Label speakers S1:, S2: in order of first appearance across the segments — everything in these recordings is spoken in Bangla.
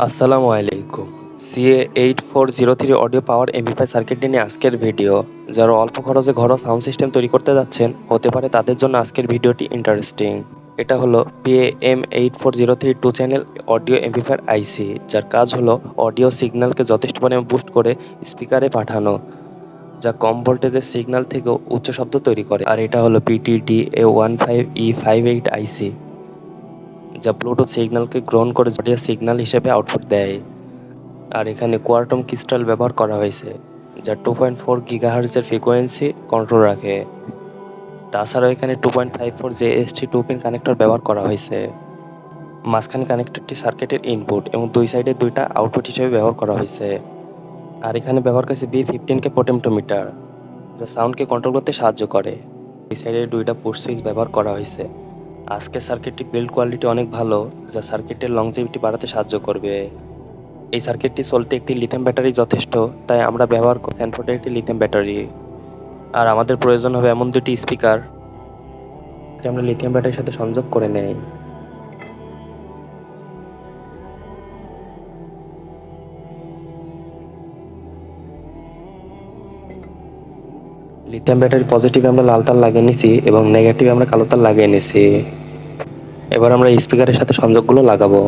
S1: আসসালামু আলাইকুম। CA8403 অডিও পাওয়ার এমপ্লিফায়ার সার্কিটটি নিয়ে আজকের ভিডিও। যারা অল্প খরচে ঘরোয়া সাউন্ড সিস্টেম তৈরি করতে যাচ্ছেন, হতে পারে তাদের জন্য আজকের ভিডিওটি ইন্টারেস্টিং। এটা হলো PAM8403 two channel audio amplifier IC, যার কাজ হলো অডিও সিগন্যালকে যথেষ্ট পরিমাণে বুস্ট করে স্পিকারে পাঠানো, যা কম ভোল্টেজের সিগন্যাল থেকেও উচ্চ শব্দ তৈরি করে। আর এটা হলো PTDA15E58 আইসি, যা ব্লুটুথ সিগন্যালকে গ্রহণ করে অডিও সিগন্যাল হিসেবে আউটপুট দেয়। আর এখানে কোয়ার্টম ক্রিস্টাল ব্যবহার করা হয়েছে, যা 2.4 গিগাহার্টজের ফ্রিকোয়েন্সি কন্ট্রোল রাখে। তাছাড়াও এখানে 2.54 JST 2 পিন কানেক্টর ব্যবহার করা হয়েছে। মাঝখানে কানেক্টরটি সার্কিটের ইনপুট এবং দুই সাইডে দুইটা আউটপুট হিসেবে ব্যবহার করা হয়েছে। আর এখানে ব্যবহার করেছে B15K পোটেমটোমিটার, যা সাউন্ডকে কন্ট্রোল করতে সাহায্য করে। দুই সাইডে দুইটা পুশ সুইচ ব্যবহার করা হয়েছে। আজকের সার্কিটটি বিল্ড কোয়ালিটি অনেক ভালো, যা সার্কিটের লংজিভিটি বাড়াতে সাহায্য করবে। এই সার্কিটটি চলতে একটি লিথিয়াম ব্যাটারি যথেষ্ট, তাই আমরা ব্যবহার করছি স্ট্যানফোর্ডের একটি লিথিয়াম ব্যাটারি। আর আমাদের প্রয়োজন হবে এমন দুটি স্পিকার যেটা আমরা লিথিয়াম ব্যাটারির সাথে সংযোগ করে নেই। লিথিয়াম ব্যাটারি পজিটিভে আমরা লাল তার লাগিয়ে নিছি এবং নেগেটিভে আমরা কালো তার লাগিয়ে নিছি। এবার আমরা স্পিকারের সাথে সংযোগগুলো লাগাবো।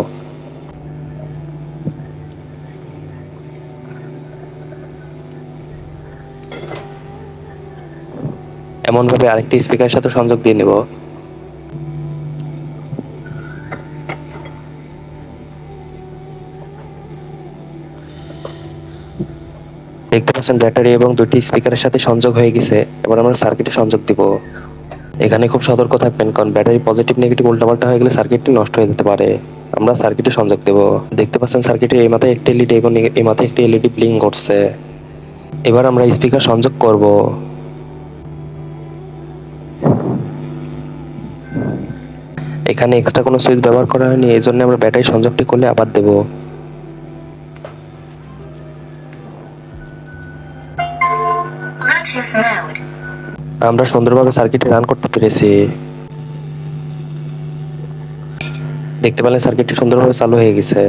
S1: এমনভাবে আরেকটি স্পিকারের সাথে সংযোগ দিয়ে নেব। দেখতে পাচ্ছেন ব্যাটারি এবং দুটি স্পিকারের সাথে সংযোগ হয়ে গেছে। এবার আমরা সার্কিটে সংযোগ দিব। এখানে খুব সতর্ক থাকবেন, কারণ ব্যাটারি পজিটিভ নেগেটিভ উল্টাপাল্টা হয়ে গেলে সার্কিটটি নষ্ট হয়ে যেতে পারে। আমরা সার্কিটে সংযোগ দেব। দেখতে পাচ্ছেন সার্কিটের এই মাথায় একটি এলইডি এবং এই মাথায় একটি এলইডি ব্লিং করছে। এবার আমরা স্পিকার সংযোগ করব। এখানে এক্সট্রা কোনো সুইচ ব্যবহার করা হয়নি, এই জন্য আমরা ব্যাটারি সংযোগটি করলে আবার দেব। আমরা সুন্দরভাবে সার্কিটে রান করতে পেরেছি। দেখতে পেলেন সার্কিটটি সুন্দরভাবে চালু হয়ে গেছে।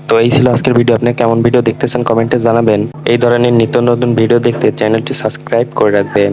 S1: তো এই ছিল আজকের ভিডিও। আপনি কেমন ভিডিও দেখতেছেন কমেন্টে জানাবেন। এই ধরনের নিত্য নতুন ভিডিও দেখতে চ্যানেলটি সাবস্ক্রাইব করে রাখবেন।